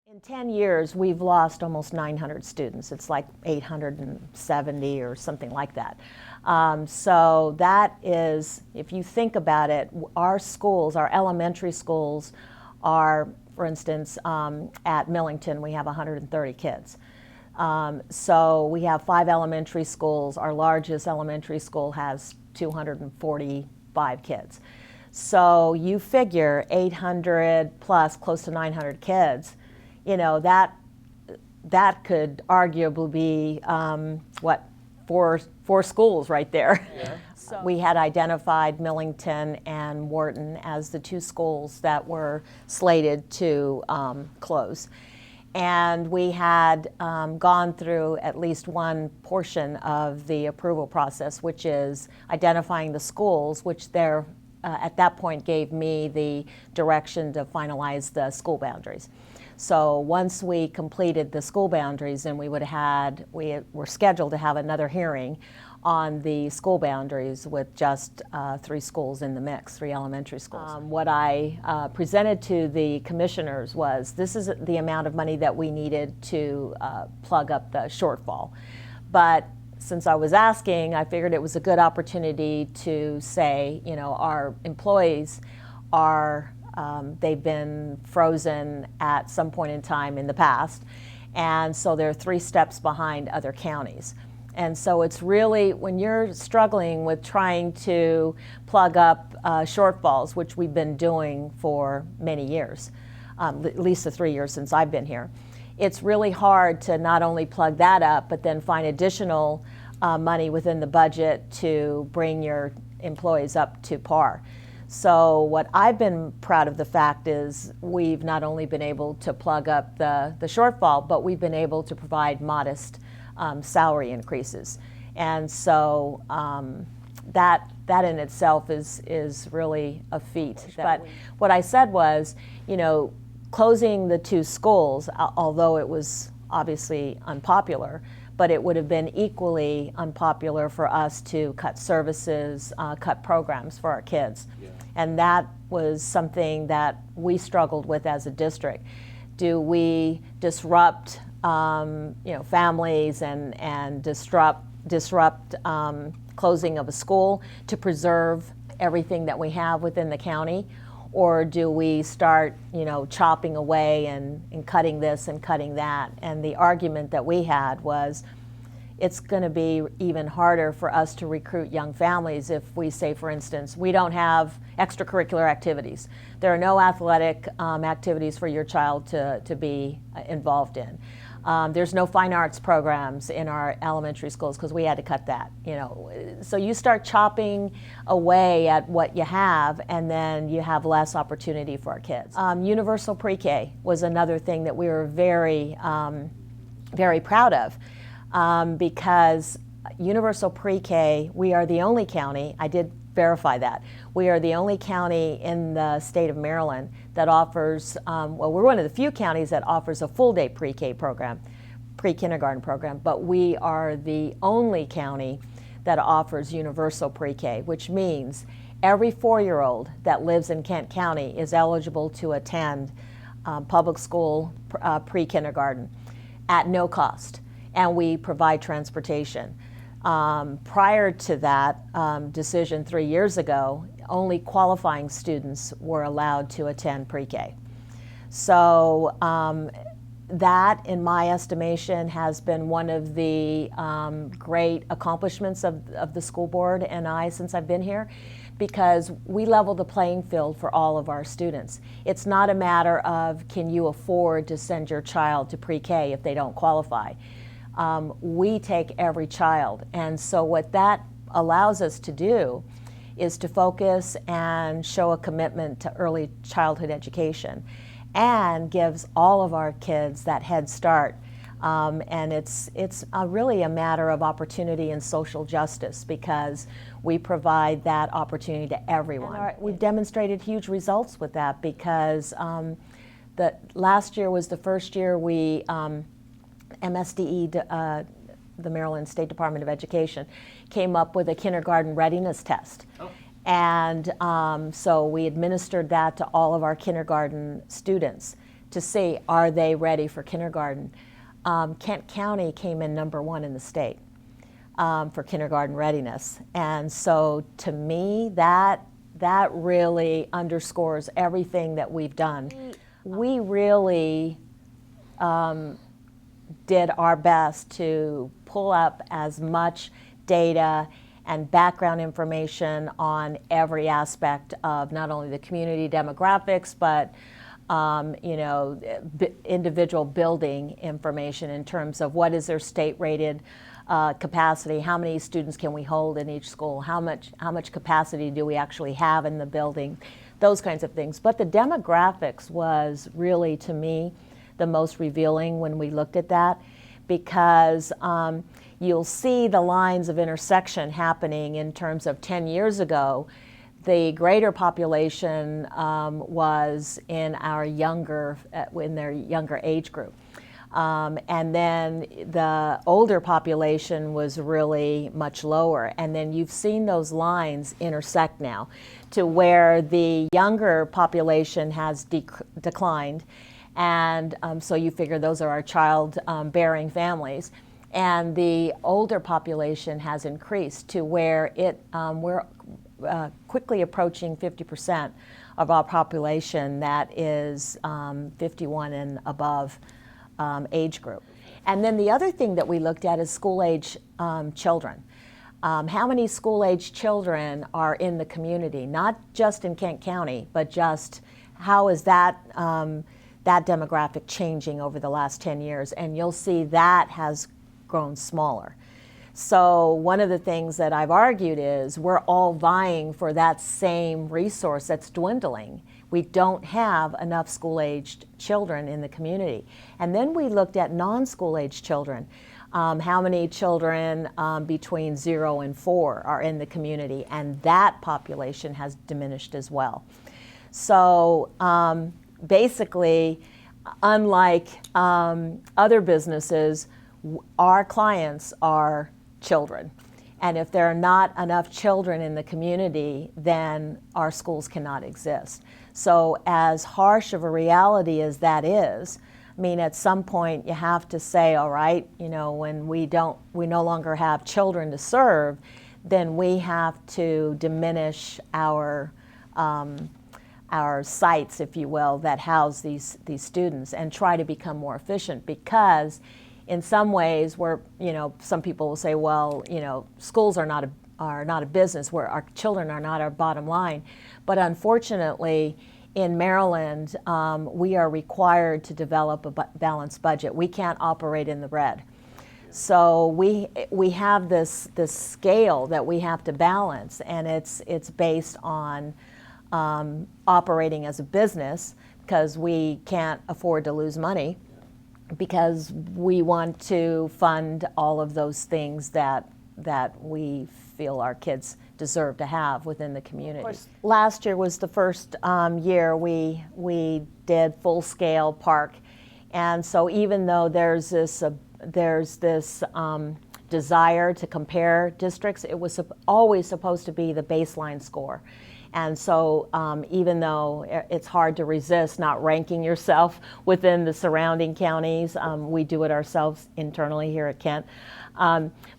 In 10 years, we've lost almost 900 students. It's like 870 or something like that. So that is, if you think about it, our schools, our elementary schools are, for instance, at Millington, we have 130 kids. So we have 5 elementary schools. Our largest elementary school has 245 kids. So you figure 800 plus close to 900 kids, you know, that could arguably be, four schools right there. Yeah. So we had identified Millington and Worton as the 2 schools that were slated to close. And we had gone through at least one portion of the approval process, which is identifying the schools, which they're at that point gave me the direction to finalize the school boundaries. So once we completed the school boundaries, then we were scheduled to have another hearing on the school boundaries with just 3 schools in the mix, 3 elementary schools. What I presented to the commissioners was, this is the amount of money that we needed to plug up the shortfall. But since I was asking, I figured it was a good opportunity to say, you know, our employees are, they've been frozen at some point in time in the past, and so they're 3 steps behind other counties. And so it's really, when you're struggling with trying to plug up shortfalls, which we've been doing for many years, at least the 3 years since I've been here, it's really hard to not only plug that up, but then find additional money within the budget to bring your employees up to par. So what I've been proud of the fact is we've not only been able to plug up the shortfall, but we've been able to provide modest salary increases. And so that in itself is really a feat. But what I said was, you know, closing the 2 schools, although it was obviously unpopular, but it would have been equally unpopular for us to cut services, cut programs for our kids. Yeah. And that was something that we struggled with as a district. Do we disrupt families and disrupt closing of a school to preserve everything that we have within the county? Or do we start, chopping away and cutting this and cutting that? And the argument that we had was, it's going to be even harder for us to recruit young families if we say, for instance, we don't have extracurricular activities. There are no athletic activities for your child to be involved in. There's no fine arts programs in our elementary schools because we had to cut that. So you start chopping away at what you have, and then you have less opportunity for our kids. Universal pre-K was another thing that we were very, very proud of, because universal pre-K, we are the only county. I did verify that. We are the only county in the state of Maryland that offers, we're one of the few counties that offers a full day pre-K program, pre-kindergarten program, but we are the only county that offers universal pre-K, which means every 4-year-old that lives in Kent County is eligible to attend public school pre-kindergarten at no cost, and we provide transportation. Prior to that decision 3 years ago, only qualifying students were allowed to attend pre-K. So that, in my estimation, has been one of the great accomplishments of the school board and I since I've been here, because we level the playing field for all of our students. It's not a matter of, can you afford to send your child to pre-K if they don't qualify? We take every child, and so what that allows us to do is to focus and show a commitment to early childhood education, and gives all of our kids that head start. And it's really a matter of opportunity and social justice, because we provide that opportunity to everyone. We've demonstrated huge results with that, because last year was the first year we MSDE, the Maryland State Department of Education, came up with a kindergarten readiness test. Oh. And so we administered that to all of our kindergarten students. to see, are they ready for kindergarten? Kent County came in #1 in the state for kindergarten readiness. And so to me, that really underscores everything that we've done. We really did our best to pull up as much data and background information on every aspect of not only the community demographics, but individual building information in terms of what is their state-rated capacity, how many students can we hold in each school, how much capacity do we actually have in the building, those kinds of things. But the demographics was really, to me, the most revealing when we looked at that, because you'll see the lines of intersection happening in terms of 10 years ago. The greater population was in their younger age group. And then the older population was really much lower. And then you've seen those lines intersect now to where the younger population has declined. And so you figure those are our child-bearing families. And the older population has increased to where we're quickly approaching 50% of our population that is 51 and above age group. And then the other thing that we looked at is school-age children. How many school-age children are in the community, not just in Kent County, but just how is that demographic changing over the last 10 years? And you'll see that has grown smaller. So one of the things that I've argued is we're all vying for that same resource that's dwindling. We don't have enough school-aged children in the community. And then we looked at non-school-aged children. How many children between 0 and 4 are in the community, and that population has diminished as well. So basically, unlike other businesses, our clients are children. And if there are not enough children in the community, then our schools cannot exist. So as harsh of a reality as that is, I mean, at some point you have to say, all right, when we no longer have children to serve, then we have to diminish our sites, if you will, that house these students and try to become more efficient, because in some ways some people will say, well, schools are not a business, where our children are not our bottom line. But unfortunately, in Maryland, we are required to develop a balanced budget. We can't operate in the red. So we have this scale that we have to balance, and it's based on operating as a business, because we can't afford to lose money, because we want to fund all of those things that we feel our kids deserve to have within the community. Last year was the first year we did full-scale park, and so even though there's this desire to compare districts, it was always supposed to be the baseline score. And so even though it's hard to resist not ranking yourself within the surrounding counties, we do it ourselves internally here at Kent.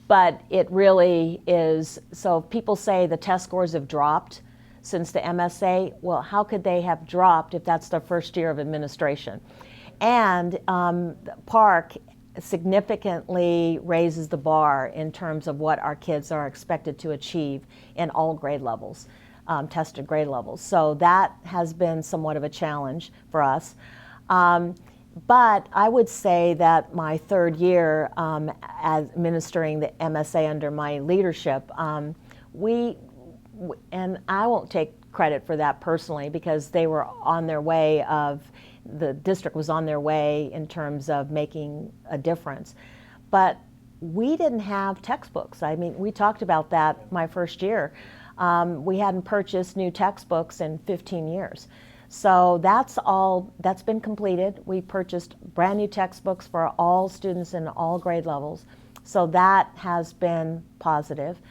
But it really is, so people say the test scores have dropped since the MSA. Well, how could they have dropped if that's their first year of administration? And Park significantly raises the bar in terms of what our kids are expected to achieve in all grade levels. Tested grade levels. So that has been somewhat of a challenge for us. But I would say that my third year as administering the MSA under my leadership, and I won't take credit for that personally, because they were on their way the district was on their way in terms of making a difference. But we didn't have textbooks. I mean, we talked about that my first year. We hadn't purchased new textbooks in 15 years. So that's been completed. We purchased brand new textbooks for all students in all grade levels. So that has been positive.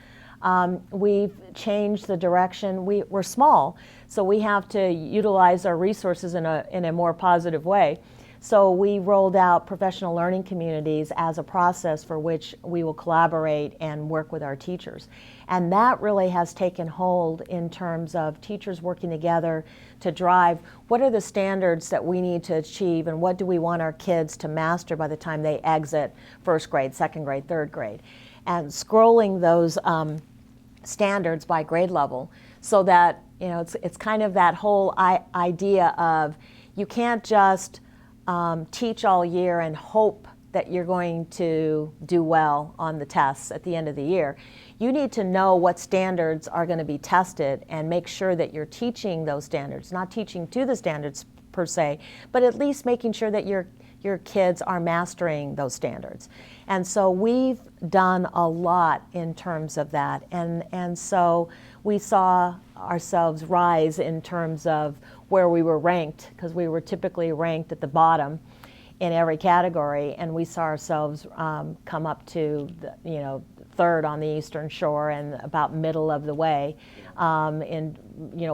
We've changed the direction. We're small, so we have to utilize our resources in a more positive way. So we rolled out professional learning communities as a process for which we will collaborate and work with our teachers. And that really has taken hold in terms of teachers working together to drive what are the standards that we need to achieve and what do we want our kids to master by the time they exit first grade, second grade, third grade. And scrolling those standards by grade level so that, you know, it's kind of that whole idea of you can't just teach all year and hope that you're going to do well on the tests at the end of the year. You need to know what standards are going to be tested and make sure that you're teaching those standards, not teaching to the standards per se, but at least making sure that your kids are mastering those standards. And so we've done a lot in terms of that. And so we saw ourselves rise in terms of where we were ranked, because we were typically ranked at the bottom in every category, and we saw ourselves come up to third on the Eastern Shore and about middle of the way in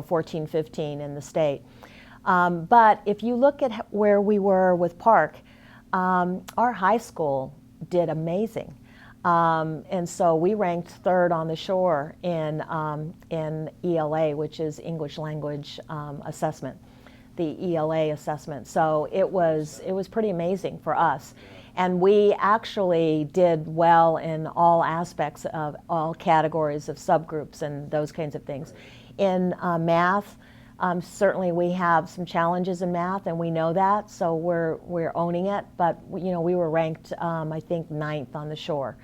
14, 15 in the state. But if you look at where we were with Park, our high school did amazing. And so we ranked third on the shore in ELA, which is English Language Assessment, the ELA assessment. So it was pretty amazing for us. And we actually did well in all aspects of all categories of subgroups and those kinds of things. In math, certainly we have some challenges in math, and we know that, so we're owning it. But we were ranked, I think, 9th on the shore.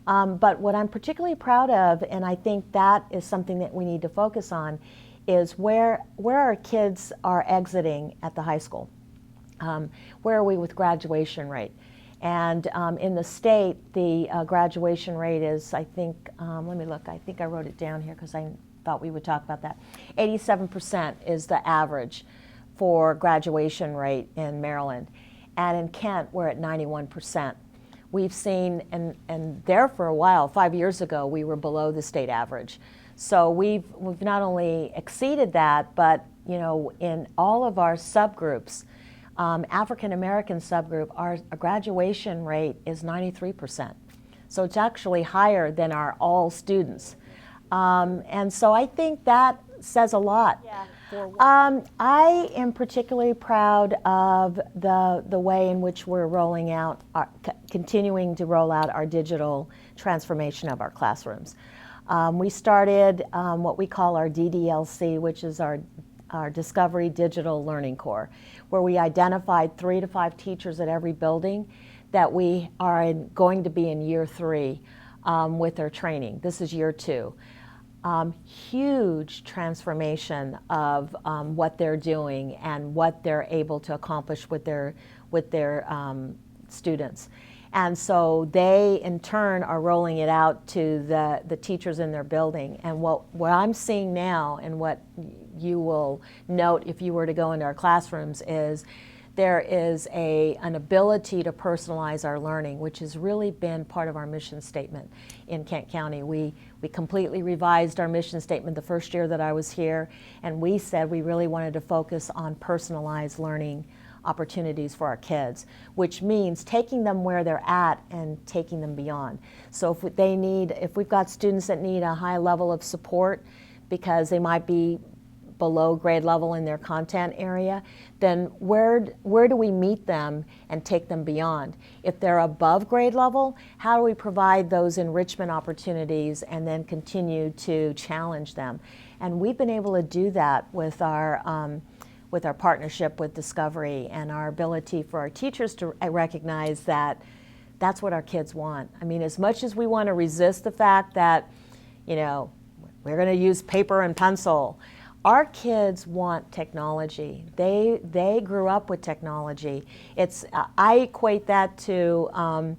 But what I'm particularly proud of, and I think that is something that we need to focus on, is where our kids are exiting at the high school. Where are we with graduation rate? And in the state, the graduation rate is, I think, let me look, I think I wrote it down here because I thought we would talk about that. 87% is the average for graduation rate in Maryland. And in Kent, we're at 91%. We've seen, and there for a while, 5 years ago, we were below the state average. So we've not only exceeded that, but in all of our subgroups, African American subgroup, our graduation rate is 93%. So it's actually higher than our all students. And so I think that says a lot. Yeah. I am particularly proud of the way in which we're rolling out, continuing to roll out our digital transformation of our classrooms. We started what we call our DDLC, which is our Discovery Digital Learning Core, where we identified 3 to 5 teachers at every building that we are going to be in year 3 with their training. This is year 2. Huge transformation of what they're doing and what they're able to accomplish with their students. And so they, in turn, are rolling it out to the teachers in their building. And what I'm seeing now, and what you will note if you were to go into our classrooms, is there is an ability to personalize our learning, which has really been part of our mission statement in Kent County. We completely revised our mission statement the first year that I was here, and we said we really wanted to focus on personalized learning opportunities for our kids, which means taking them where they're at and taking them beyond. So if we've got students that need a high level of support because they might be below grade level in their content area, then where do we meet them and take them beyond? If they're above grade level, how do we provide those enrichment opportunities and then continue to challenge them? And we've been able to do that with our partnership with Discovery and our ability for our teachers to recognize that that's what our kids want. I mean, as much as we want to resist the fact that, we're going to use paper and pencil, our kids want technology. They grew up with technology. I equate that to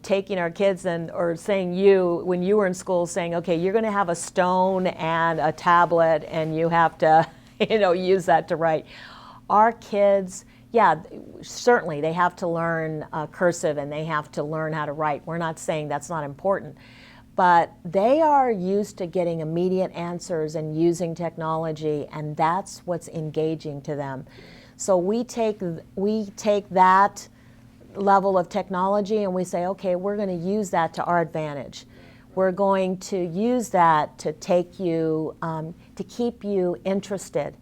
taking our kids or saying when you were in school, saying, okay, you're going to have a stone and a tablet and you have to use that to write. Our kids, certainly they have to learn cursive and they have to learn how to write. We're not saying that's not important. but they are used to getting immediate answers and using technology, and that's what's engaging to them. So we take that level of technology and we say, okay, we're going to use that to our advantage. We're going to use that to take you, to keep you interested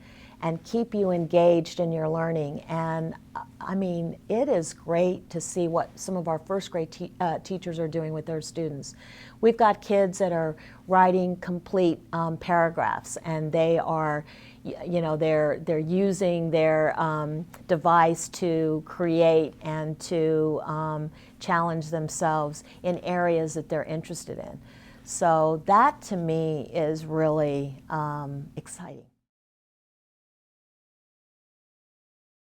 and keep you engaged in your learning. And I mean, it is great to see what some of our first grade teachers are doing with their students. We've got kids that are writing complete paragraphs, and they are, you know, they're using their device to create and to challenge themselves in areas that they're interested in. So that to me is really exciting.